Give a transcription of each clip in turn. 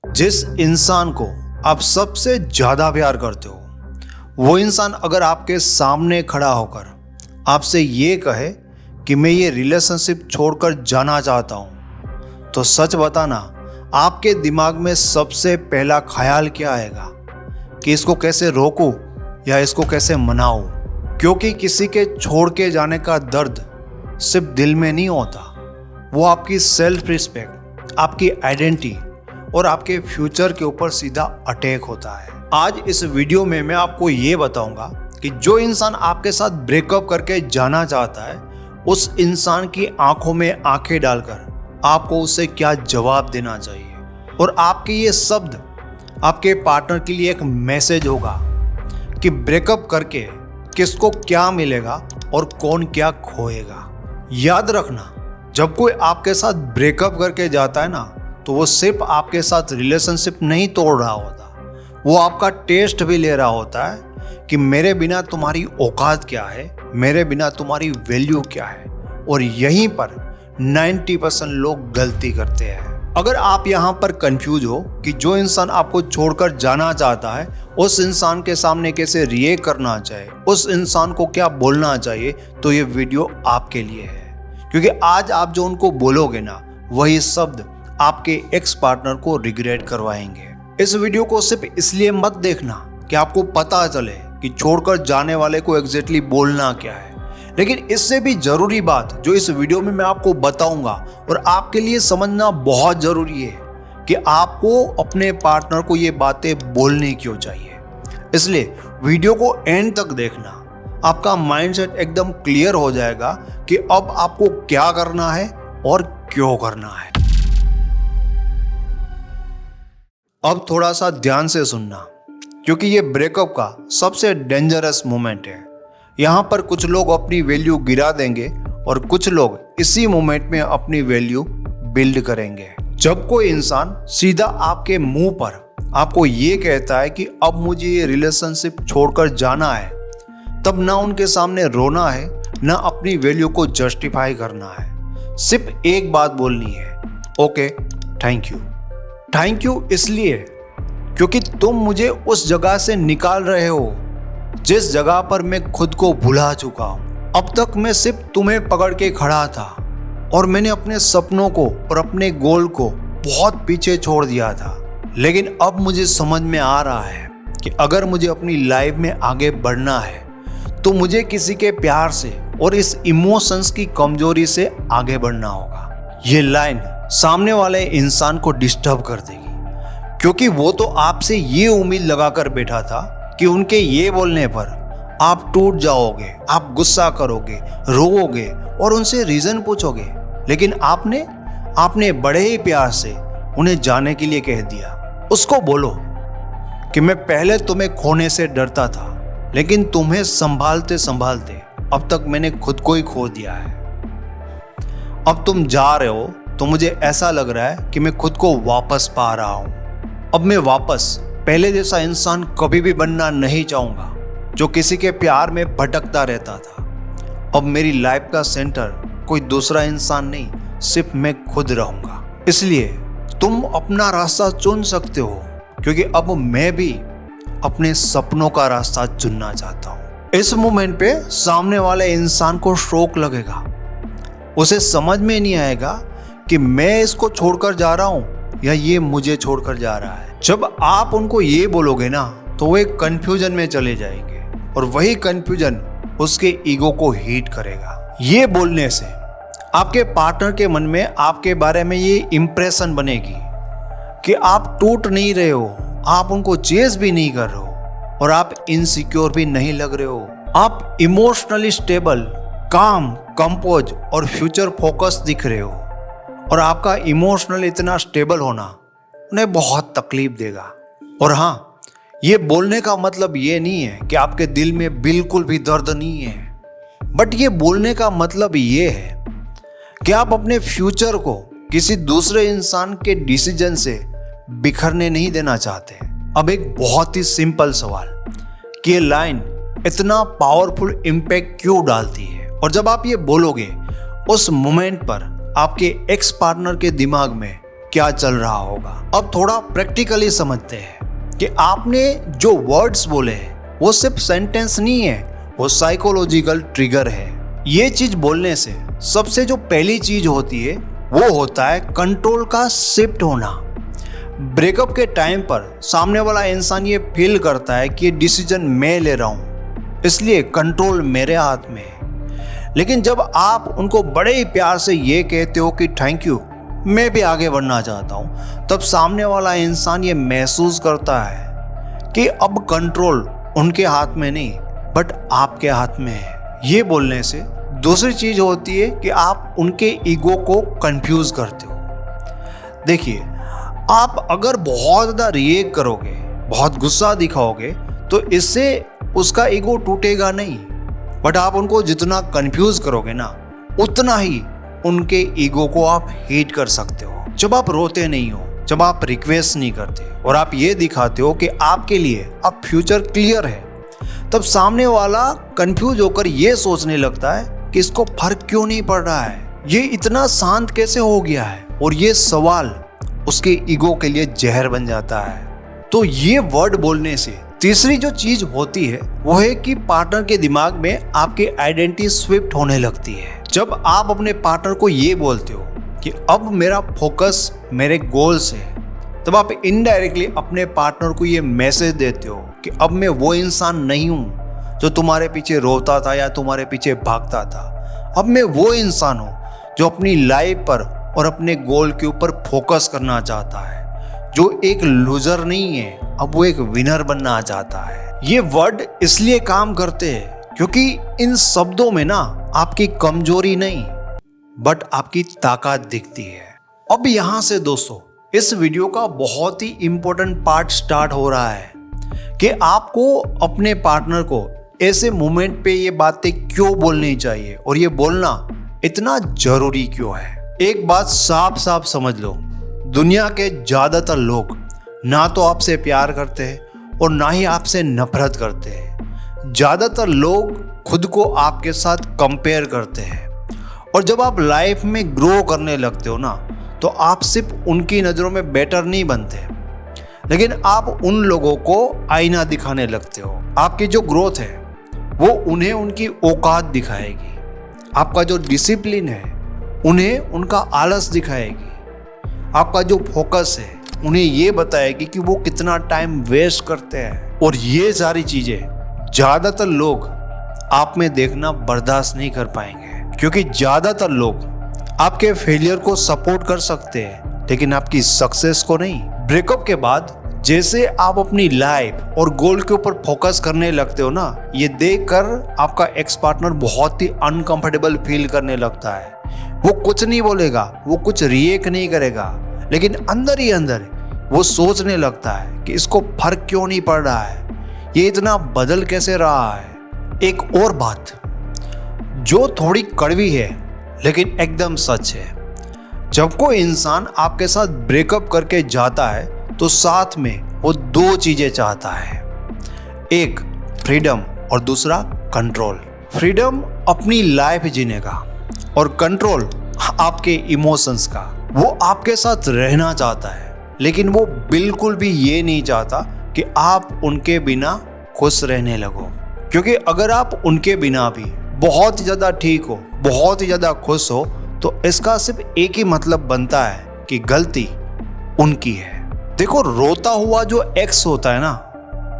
जिस इंसान को आप सबसे ज़्यादा प्यार करते हो, वो इंसान अगर आपके सामने खड़ा होकर आपसे ये कहे कि मैं ये रिलेशनशिप छोड़कर जाना चाहता हूँ, तो सच बताना आपके दिमाग में सबसे पहला ख्याल क्या आएगा कि इसको कैसे रोकूं या इसको कैसे मनाऊं? क्योंकि किसी के छोड़ के जाने का दर्द सिर्फ दिल में नहीं होता, वो आपकी सेल्फ रिस्पेक्ट, आपकी आइडेंटिटी और आपके फ्यूचर के ऊपर सीधा अटैक होता है। आज इस वीडियो में मैं आपको ये बताऊंगा कि जो इंसान आपके साथ ब्रेकअप करके जाना चाहता है, उस इंसान की आंखों में आंखें डालकर आपको उसे क्या जवाब देना चाहिए, और आपके ये शब्द आपके पार्टनर के लिए एक मैसेज होगा कि ब्रेकअप करके किसको क्या मिलेगा और कौन क्या खोएगा। याद रखना, जब कोई आपके साथ ब्रेकअप करके जाता है ना, तो वो सिर्फ आपके साथ रिलेशनशिप नहीं तोड़ रहा होता, वो आपका टेस्ट भी ले रहा होता है कि मेरे बिना तुम्हारी औकात क्या है, मेरे बिना तुम्हारी वैल्यू क्या है। और यहीं पर 90% लोग गलती करते हैं। अगर आप यहाँ पर कंफ्यूज हो कि जो इंसान आपको छोड़कर जाना चाहता है, उस इंसान के सामने कैसे रिएक्ट करना चाहिए, उस इंसान को क्या बोलना चाहिए, तो ये वीडियो आपके लिए है। क्योंकि आज आप जो उनको बोलोगे ना, वही शब्द आपके एक्स पार्टनर को रिग्रेट करवाएंगे। इस वीडियो को सिर्फ इसलिए मत देखना कि आपको पता चले कि छोड़कर जाने वाले को एग्जैक्टली बोलना क्या है, लेकिन इससे भी जरूरी बात जो इस वीडियो में मैं आपको बताऊंगा और आपके लिए समझना बहुत जरूरी है कि आपको अपने पार्टनर को ये बातें बोलनी क्यों चाहिए। इसलिए वीडियो को एंड तक देखना, आपका माइंडसेट एकदम क्लियर हो जाएगा कि अब आपको क्या करना है और क्यों करना है। अब थोड़ा सा ध्यान से सुनना, क्योंकि ये ब्रेकअप का सबसे डेंजरस मोमेंट है। यहाँ पर कुछ लोग अपनी वैल्यू गिरा देंगे और कुछ लोग इसी मोमेंट में अपनी वैल्यू बिल्ड करेंगे। जब कोई इंसान सीधा आपके मुंह पर आपको ये कहता है कि अब मुझे ये रिलेशनशिप छोड़कर जाना है, तब ना उनके सामने रोना है, ना अपनी वैल्यू को जस्टिफाई करना है। सिर्फ एक बात बोलनी है, okay, thank you. Thank you इसलिए क्योंकि तुम मुझे उस जगह से निकाल रहे हो जिस जगह पर मैं खुद को भुला चुका हूं। अब तक मैं सिर्फ तुम्हें पकड़ के खड़ा था और मैंने अपने सपनों को और अपने गोल को बहुत पीछे छोड़ दिया था। लेकिन अब मुझे समझ में आ रहा है कि अगर मुझे अपनी लाइफ में आगे बढ़ना है, तो मुझे किसी के प्यार से और इस इमोशंस की कमजोरी से आगे बढ़ना होगा। ये लाइन सामने वाले इंसान को डिस्टर्ब कर देगी, क्योंकि वो तो आपसे ये उम्मीद लगाकर बैठा था कि उनके ये बोलने पर आप टूट जाओगे, आप गुस्सा करोगे, रोओगे और उनसे रीजन पूछोगे। लेकिन आपने बड़े ही प्यार से उन्हें जाने के लिए कह दिया। उसको बोलो कि मैं पहले तुम्हें खोने से डरता था, लेकिन तुम्हें संभालते संभालते अब तक मैंने खुद को ही खो दिया है। अब तुम जा रहे हो तो मुझे ऐसा लग रहा है कि मैं खुद को वापस पा रहा हूं। अब मैं वापस पहले जैसा इंसान कभी भी बनना नहीं चाहूंगा जो किसी के प्यार में भटकता रहता था। अब मेरी लाइफ का सेंटर कोई दूसरा इंसान नहीं, सिर्फ मैं खुद रहूंगा। इसलिए तुम अपना रास्ता चुन सकते हो, क्योंकि अब मैं भी अपने सपनों का रास्ता चुनना चाहता हूं। इस मोमेंट पे सामने वाले इंसान को शौक लगेगा, उसे समझ में नहीं आएगा कि मैं इसको छोड़कर जा रहा हूं या ये मुझे छोड़कर जा रहा है। जब आप उनको ये बोलोगे ना, तो वो एक कंफ्यूजन में चले जाएंगे और वही कंफ्यूजन उसके ईगो को हीट करेगा। ये बोलने से आपके पार्टनर के मन में आपके बारे में ये इंप्रेशन बनेगी कि आप टूट नहीं रहे हो, आप उनको चेस भी नहीं कर रहे हो और आप इनसिक्योर भी नहीं लग रहे हो। आप इमोशनली स्टेबल, काम, कंपोज और फ्यूचर फोकस दिख रहे हो। और आपका इमोशनल इतना स्टेबल होना उन्हें बहुत तकलीफ देगा। और हाँ, ये बोलने का मतलब ये नहीं है कि आपके दिल में बिल्कुल भी दर्द नहीं है, बट ये बोलने का मतलब ये है कि आप अपने फ्यूचर को किसी दूसरे इंसान के डिसीजन से बिखरने नहीं देना चाहते। अब एक बहुत ही सिंपल सवाल कि ये लाइन इतना पावरफुल इम्पैक्ट क्यों डालती है, और जब आप ये बोलोगे, उस मोमेंट पर आपके एक्स पार्टनर के दिमाग में क्या चल रहा होगा। अब थोड़ा प्रैक्टिकली समझते हैं कि आपने जो वर्ड्स बोले हैं वो सिर्फ सेंटेंस नहीं है, वो साइकोलॉजिकल ट्रिगर है। ये चीज बोलने से सबसे जो पहली चीज होती है वो होता है कंट्रोल का शिफ्ट होना। ब्रेकअप के टाइम पर सामने वाला इंसान ये फील करता है कि ये डिसीजन मैं ले रहा हूँ, इसलिए कंट्रोल मेरे हाथ में है। लेकिन जब आप उनको बड़े ही प्यार से ये कहते हो कि थैंक यू, मैं भी आगे बढ़ना चाहता हूँ, तब सामने वाला इंसान ये महसूस करता है कि अब कंट्रोल उनके हाथ में नहीं बट आपके हाथ में है। ये बोलने से दूसरी चीज होती है कि आप उनके ईगो को कंफ्यूज करते हो। देखिए, आप अगर बहुत ज़्यादा रिएक्ट करोगे, बहुत गुस्सा दिखाओगे, तो इससे उसका ईगो टूटेगा नहीं, बट आप उनको जितना कंफ्यूज करोगे ना, उतना ही उनके ईगो को आप हिट कर सकते हो। जब आप रोते नहीं हो, जब आप रिक्वेस्ट नहीं करते और आप ये दिखाते हो कि आपके लिए अब फ्यूचर क्लियर है, तब सामने वाला कंफ्यूज होकर ये सोचने लगता है कि इसको फर्क क्यों नहीं पड़ रहा है, ये इतना शांत कैसे हो गया है, और ये सवाल उसके ईगो के लिए जहर बन जाता है। तो ये वर्ड बोलने से तीसरी जो चीज होती है वो है कि पार्टनर के दिमाग में आपकी आइडेंटिटी स्विफ्ट होने लगती है। जब आप अपने पार्टनर को ये बोलते हो कि अब मेरा फोकस मेरे गोल्स है, तब आप इनडायरेक्टली अपने पार्टनर को ये मैसेज देते हो कि अब मैं वो इंसान नहीं हूँ जो तुम्हारे पीछे रोता था या तुम्हारे पीछे भागता था। अब मैं वो इंसान हूँ जो अपनी लाइफ पर और अपने गोल के ऊपर फोकस करना चाहता है, जो एक लूजर नहीं है, अब वो एक विनर बनना चाहता है। ये वर्ड इसलिए काम करते हैं क्योंकि इन शब्दों में ना आपकी कमजोरी नहीं बट आपकी ताकत दिखती है। अब यहाँ से दोस्तों इस वीडियो का बहुत ही इंपॉर्टेंट पार्ट स्टार्ट हो रहा है कि आपको अपने पार्टनर को ऐसे मोमेंट पे ये बातें क्यों बोलनी चाहिए और ये बोलना इतना जरूरी क्यों है। एक बात साफ साफ समझ लो, दुनिया के ज्यादातर लोग ना तो आपसे प्यार करते हैं और ना ही आपसे नफरत करते हैं। ज्यादातर लोग खुद को आपके साथ कंपेयर करते हैं, और जब आप लाइफ में ग्रो करने लगते हो ना, तो आप सिर्फ उनकी नज़रों में बेटर नहीं बनते, लेकिन आप उन लोगों को आईना दिखाने लगते हो। आपकी जो ग्रोथ है वो उन्हें उनकी औकात दिखाएगी, आपका जो डिसिप्लिन है उन्हें उनका आलस दिखाएगी, आपका जो फोकस है उन्हें ये बताएगी कि वो कितना टाइम वेस्ट करते हैं। और ये सारी चीजें ज्यादातर लोग आप में देखना बर्दाश्त नहीं कर पाएंगे, क्योंकि ज्यादातर लोग आपके फेलियर को सपोर्ट कर सकते हैं लेकिन आपकी सक्सेस को नहीं। ब्रेकअप के बाद जैसे आप अपनी लाइफ और गोल के ऊपर फोकस करने लगते हो ना, ये देखकर आपका एक्स पार्टनर बहुत ही अनकंफर्टेबल फील करने लगता है। वो कुछ नहीं बोलेगा, वो कुछ रिएक्ट नहीं करेगा, लेकिन अंदर ही अंदर वो सोचने लगता है कि इसको फर्क क्यों नहीं पड़ रहा है, ये इतना बदल कैसे रहा है। एक और बात जो थोड़ी कड़वी है लेकिन एकदम सच है, जब कोई इंसान आपके साथ ब्रेकअप करके जाता है तो साथ में वो दो चीजें चाहता है, एक फ्रीडम और दूसरा कंट्रोल। फ्रीडम अपनी लाइफ जीने का और कंट्रोल आपके इमोशंस का। वो आपके साथ रहना चाहता है लेकिन वो बिल्कुल भी ये नहीं चाहता कि आप उनके बिना खुश रहने लगो, क्योंकि अगर आप उनके बिना भी बहुत ही ज़्यादा ठीक हो, बहुत ही ज़्यादा खुश हो, तो इसका सिर्फ एक ही मतलब बनता है कि गलती उनकी है। देखो, रोता हुआ जो एक्स होता है ना,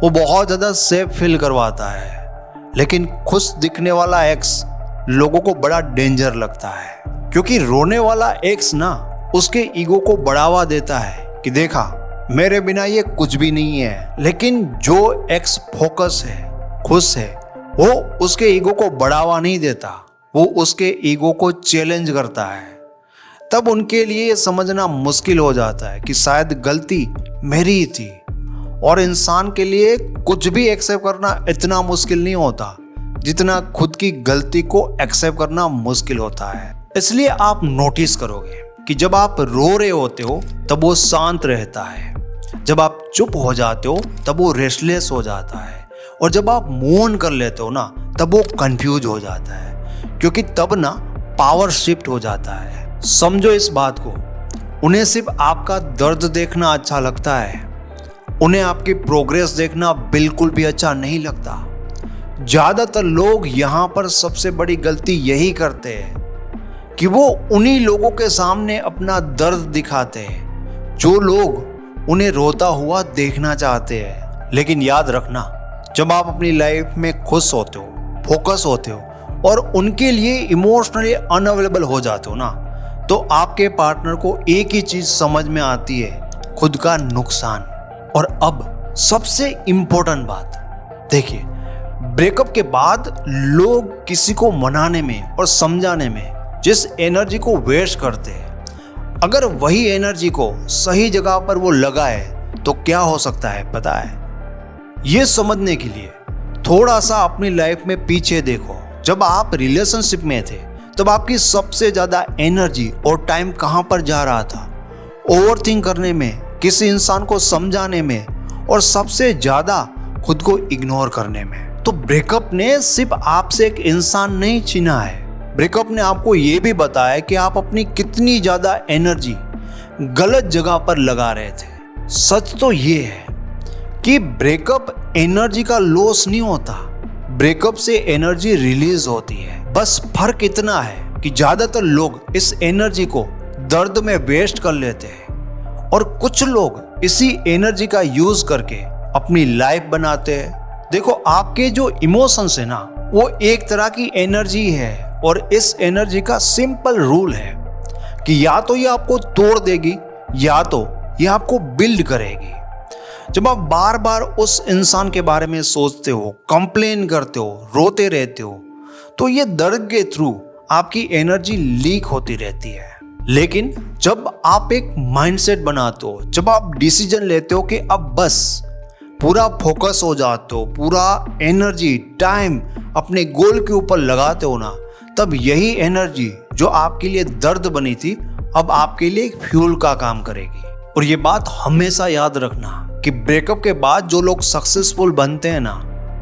वो बहुत ज़्यादा सेफ फील करवाता है, लेकिन खुश दिखने वाला एक्स लोगों को बड़ा डेंजर लगता है, क्योंकि रोने वाला एक्स ना उसके ईगो को बढ़ावा देता है कि देखा मेरे बिना ये कुछ भी नहीं है। लेकिन जो एक्स फोकस है, खुश है, वो उसके ईगो को बढ़ावा नहीं देता, वो उसके ईगो को चैलेंज करता है। तब उनके लिए समझना मुश्किल हो जाता है कि शायद गलती मेरी ही थी, और इंसान के लिए कुछ भी एक्सेप्ट करना इतना मुश्किल नहीं होता जितना खुद की गलती को एक्सेप्ट करना मुश्किल होता है। इसलिए आप नोटिस करोगे कि जब आप रो रहे होते हो तब वो शांत रहता है, जब आप चुप हो जाते हो तब वो रेस्टलेस हो जाता है, और जब आप मूव ऑन कर लेते हो ना तब वो कंफ्यूज हो जाता है, क्योंकि तब ना पावर शिफ्ट हो जाता है। समझो इस बात को, उन्हें सिर्फ आपका दर्द देखना अच्छा लगता है, उन्हें आपकी प्रोग्रेस देखना बिल्कुल भी अच्छा नहीं लगता। ज़्यादातर लोग यहाँ पर सबसे बड़ी गलती यही करते हैं कि वो उन्हीं लोगों के सामने अपना दर्द दिखाते हैं जो लोग उन्हें रोता हुआ देखना चाहते हैं। लेकिन याद रखना, जब आप अपनी लाइफ में खुश होते हो, फोकस होते हो और उनके लिए इमोशनली अनअवेलेबल हो जाते हो ना, तो आपके पार्टनर को एक ही चीज़ समझ में आती है, खुद का नुकसान। और अब सबसे इम्पोर्टेंट बात देखिए, ब्रेकअप के बाद लोग किसी को मनाने में और समझाने में जिस एनर्जी को वेस्ट करते हैं, अगर वही एनर्जी को सही जगह पर वो लगाए तो क्या हो सकता है पता है? ये समझने के लिए थोड़ा सा अपनी लाइफ में पीछे देखो। जब आप रिलेशनशिप में थे तब आपकी सबसे ज़्यादा एनर्जी और टाइम कहाँ पर जा रहा था? ओवरथिंक करने में, किसी इंसान को समझाने में और सबसे ज़्यादा खुद को इग्नोर करने में। तो ब्रेकअप ने सिर्फ आपसे एक इंसान नहीं छीना है, ब्रेकअप ने आपको ये भी बताया कि आप अपनी कितनी ज़्यादा एनर्जी गलत जगह पर लगा रहे थे। सच तो ये है कि ब्रेकअप एनर्जी का लॉस नहीं होता, ब्रेकअप से एनर्जी रिलीज होती है। बस फर्क इतना है कि ज़्यादातर लोग इस एनर्जी को दर्द में वेस्ट कर लेते हैं और कुछ लोग इसी एनर्जी का यूज करके अपनी लाइफ बनाते हैं। देखो, आपके जो इमोशंस है ना, वो एक तरह की एनर्जी है और इस एनर्जी का सिंपल रूल है कि या तो ये आपको तोड़ देगी या तो ये आपको बिल्ड करेगी। जब आप बार बार उस इंसान के बारे में सोचते हो, कंप्लेन करते हो, रोते रहते हो, तो ये दर्द के थ्रू आपकी एनर्जी लीक होती रहती है। लेकिन जब आप एक माइंडसेट बनाते हो, जब आप डिसीजन लेते हो कि अब बस पूरा फोकस हो जाते हो, पूरा एनर्जी टाइम अपने गोल के ऊपर लगाते हो ना, तब यही एनर्जी जो आपके लिए दर्द बनी थी अब आपके लिए एक फ्यूल का काम करेगी। और ये बात हमेशा याद रखना कि ब्रेकअप के बाद जो लोग सक्सेसफुल बनते हैं ना,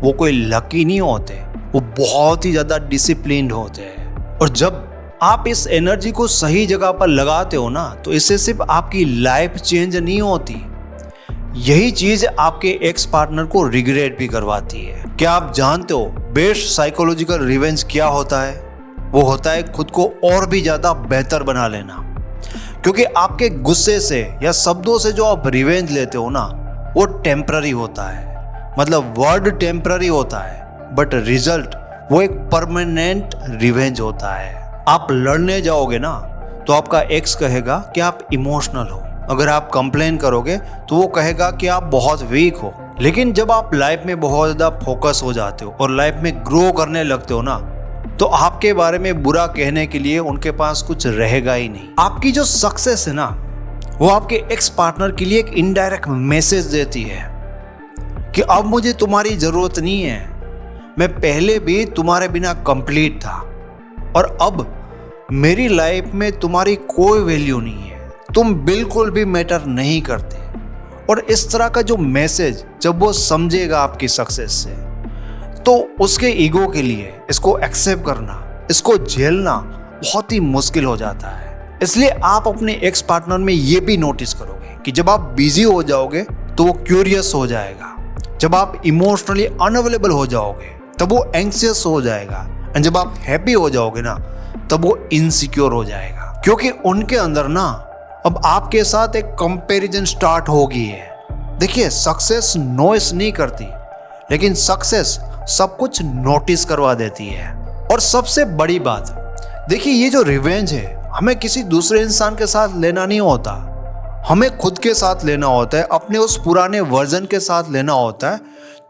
वो कोई लकी नहीं होते, वो बहुत ही ज़्यादा डिसिप्लिन्ड होते हैं। और जब आप इस एनर्जी को सही जगह पर लगाते हो ना, तो इससे सिर्फ आपकी लाइफ चेंज नहीं होती, यही चीज आपके एक्स पार्टनर को रिग्रेट भी करवाती है। क्या आप जानते हो बेस्ट साइकोलॉजिकल रिवेंज क्या होता है? वो होता है खुद को और भी ज्यादा बेहतर बना लेना। क्योंकि आपके गुस्से से या शब्दों से जो आप रिवेंज लेते हो ना, वो टेम्पररी होता है, मतलब वर्ड टेम्पररी होता है, बट रिजल्ट वो एक परमानेंट रिवेंज होता है। आप लड़ने जाओगे ना तो आपका एक्स कहेगा कि आप इमोशनल हो, अगर आप कंप्लेन करोगे तो वो कहेगा कि आप बहुत वीक हो। लेकिन जब आप लाइफ में बहुत ज़्यादा फोकस हो जाते हो और लाइफ में ग्रो करने लगते हो ना, तो आपके बारे में बुरा कहने के लिए उनके पास कुछ रहेगा ही नहीं। आपकी जो सक्सेस है ना, वो आपके एक्स पार्टनर के लिए एक इनडायरेक्ट मैसेज देती है कि अब मुझे तुम्हारी ज़रूरत नहीं है, मैं पहले भी तुम्हारे बिना कंप्लीट था और अब मेरी लाइफ में तुम्हारी कोई वैल्यू नहीं है, तुम बिल्कुल भी मैटर नहीं करते। और इस तरह का जो मैसेज जब वो समझेगा आपकी सक्सेस से, तो उसके ईगो के लिए इसको एक्सेप्ट करना, इसको झेलना बहुत ही मुश्किल हो जाता है। इसलिए आप अपने एक्स पार्टनर में ये भी नोटिस करोगे कि जब आप बिजी हो जाओगे तो वो क्यूरियस हो जाएगा, जब आप इमोशनली अनअवेलेबल हो जाओगे तब वो एंग्शियस हो जाएगा, एंड जब आप हैप्पी हो जाओगे ना तब वो इनसिक्योर हो जाएगा। क्योंकि उनके अंदर ना अब आपके साथ एक कंपैरिजन स्टार्ट हो गई है। देखिए, सक्सेस नॉइस नहीं करती, लेकिन सक्सेस सब कुछ नोटिस करवा देती है। और सबसे बड़ी बात, देखिए, ये जो रिवेंज है हमें किसी दूसरे इंसान के साथ लेना नहीं होता, हमें खुद के साथ लेना होता है, अपने उस पुराने वर्जन के साथ लेना होता है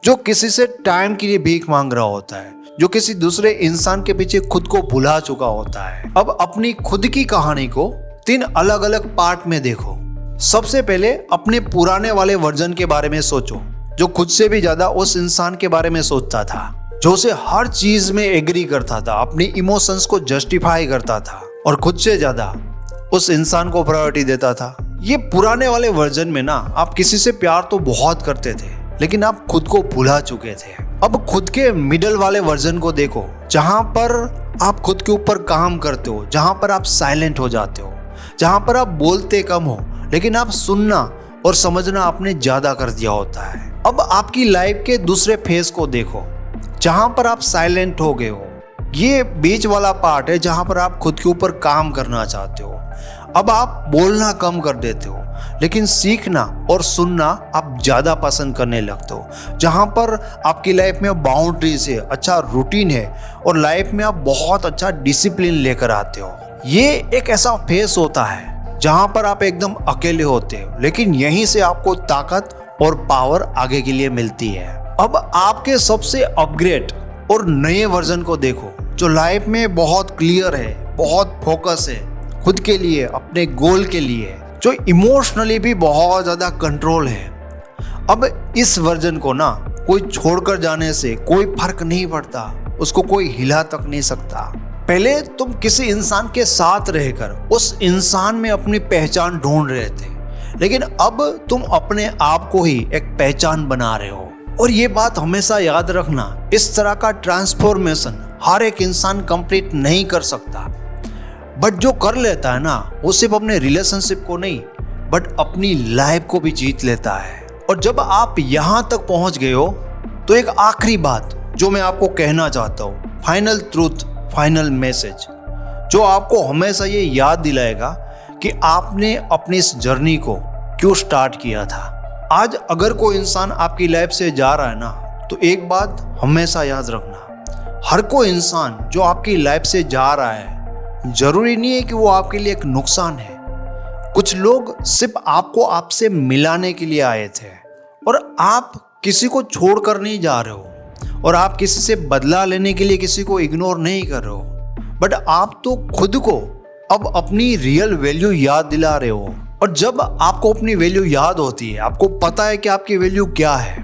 जो किसी से टाइम के लिए भीख मांग रहा होता है, जो किसी दूसरे इंसान के पीछे खुद को भुला चुका होता है। अब अपनी खुद की कहानी को 3 अलग अलग पार्ट में देखो। सबसे पहले अपने पुराने वाले वर्जन के बारे में सोचो, जो खुद से भी ज्यादा उस इंसान के बारे में सोचता था, जो उसे हर चीज में एग्री करता था, अपनी इमोशंस को जस्टिफाई करता था और खुद से ज्यादा उस इंसान को प्रायोरिटी देता था। ये पुराने वाले वर्जन में ना आप किसी से प्यार तो बहुत करते थे, लेकिन आप खुद को भुला चुके थे। अब खुद के मिडल वाले वर्जन को देखो, जहां पर आप खुद के ऊपर काम करते हो, जहां पर आप साइलेंट हो जाते हो, जहां पर आप बोलते कम हो लेकिन आप सुनना और समझना आपने ज्यादा कर दिया होता है। अब आपकी लाइफ के दूसरे फेज को देखो, जहां पर आप साइलेंट हो गए हो। ये बीच वाला पार्ट है जहां पर आप खुद के ऊपर काम करना चाहते हो। अब आप बोलना कम कर देते हो लेकिन सीखना और सुनना आप ज्यादा पसंद करने लगते हो। जहां पर आपकी लाइफ में बाउंड्रीज है, अच्छा रूटीन है और लाइफ में आप बहुत अच्छा डिसिप्लिन लेकर आते हो। ये एक ऐसा फेस होता है जहां पर आप एकदम अकेले होते हो, लेकिन यहीं से आपको ताकत और पावर आगे के लिए मिलती है। अब आपके सबसे अपग्रेड और नए वर्जन को देखो, जो लाइफ में बहुत क्लियर है, बहुत फोकस है खुद के लिए, अपने गोल के लिए, जो इमोशनली भी बहुत ज्यादा कंट्रोल है। अब इस वर्जन को ना कोई छोड़कर जाने से कोई फर्क नहीं पड़ता, उसको कोई हिला तक नहीं सकता। पहले तुम किसी इंसान के साथ रहकर उस इंसान में अपनी पहचान ढूंढ रहे थे, लेकिन अब तुम अपने आप को ही एक पहचान बना रहे हो। और ये बात हमेशा याद रखना, इस तरह का ट्रांसफॉर्मेशन हर एक इंसान कंप्लीट नहीं कर सकता, बट जो कर लेता है ना वो सिर्फ अपने रिलेशनशिप को नहीं बट अपनी लाइफ को भी जीत लेता है। और जब आप यहाँ तक पहुँच गए हो तो एक आखिरी बात जो मैं आपको कहना चाहता हूँ, फाइनल ट्रूथ, फाइनल मैसेज, जो आपको हमेशा ये याद दिलाएगा कि आपने अपनी इस जर्नी को क्यों स्टार्ट किया था। आज अगर कोई इंसान आपकी लाइफ से जा रहा है ना, तो एक बात हमेशा याद रखना, हर कोई इंसान जो आपकी लाइफ से जा रहा है जरूरी नहीं है कि वो आपके लिए एक नुकसान है। कुछ लोग सिर्फ आपको आपसे मिलाने के लिए आए थे और आप किसी को छोड़कर नहीं जा रहे हो और आप किसी से बदला लेने के लिए किसी को इग्नोर नहीं कर रहे हो, बट आप तो खुद को अब अपनी रियल वैल्यू याद दिला रहे हो। और जब आपको अपनी वैल्यू याद होती है, आपको पता है कि आपकी वैल्यू क्या है,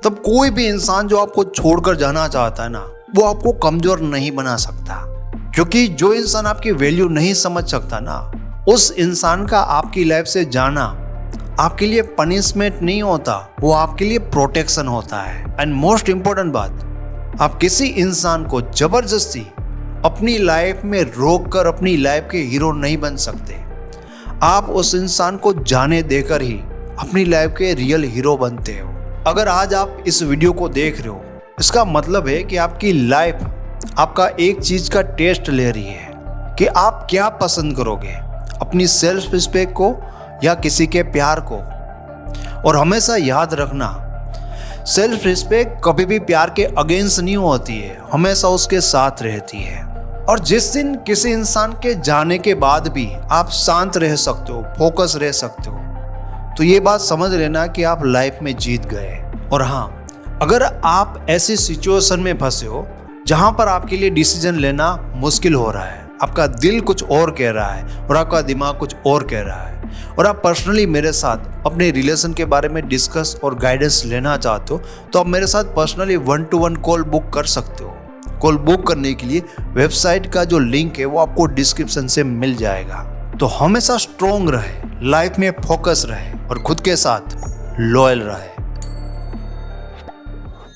तब कोई भी इंसान जो आपको छोड़कर जाना चाहता है ना, वो आपको कमजोर नहीं बना सकता। क्योंकि जो इंसान आपकी वैल्यू नहीं समझ सकता ना, उस इंसान का आपकी लाइफ से जाना आपके लिए पनिशमेंट नहीं होता, वो आपके लिए प्रोटेक्शन होता है। एंड मोस्ट इंपॉर्टेंट बात, आप किसी इंसान को जबरदस्ती अपनी लाइफ में रोककर अपनी लाइफ के हीरो नहीं बन सकते। आप उस इंसान को जाने देकर ही अपनी लाइफ के रियल हीरो बनते हो। अगर आज आप इस वीडियो को देख रहे हो, इसका मतलब है कि आपकी लाइफ आपका एक चीज का टेस्ट ले रही है कि आप क्या पसंद करोगे, अपनी सेल्फ रिस्पेक्ट को या किसी के प्यार को। और हमेशा याद रखना, सेल्फ रिस्पेक्ट कभी भी प्यार के अगेंस्ट नहीं होती है, हमेशा उसके साथ रहती है। और जिस दिन किसी इंसान के जाने के बाद भी आप शांत रह सकते हो, फोकस रह सकते हो, तो ये बात समझ लेना कि आप लाइफ में जीत गए। और हाँ, अगर आप ऐसी सिचुएशन में फंसे हो जहां पर आपके लिए डिसीजन लेना मुश्किल हो रहा है, आपका दिल कुछ और कह रहा है और आपका दिमाग कुछ और कह रहा है, और आप पर्सनली मेरे साथ अपने रिलेशन के बारे में डिस्कस और गाइडेंस लेना चाहते हो, तो आप मेरे साथ पर्सनली 1-to-1 कॉल बुक कर सकते हो। कॉल बुक करने के लिए वेबसाइट का जो लिंक है वो आपको डिस्क्रिप्शन से मिल जाएगा। तो हमेशा स्ट्रोंग रहे, लाइफ में फोकस रहे और खुद के साथ लॉयल रहे।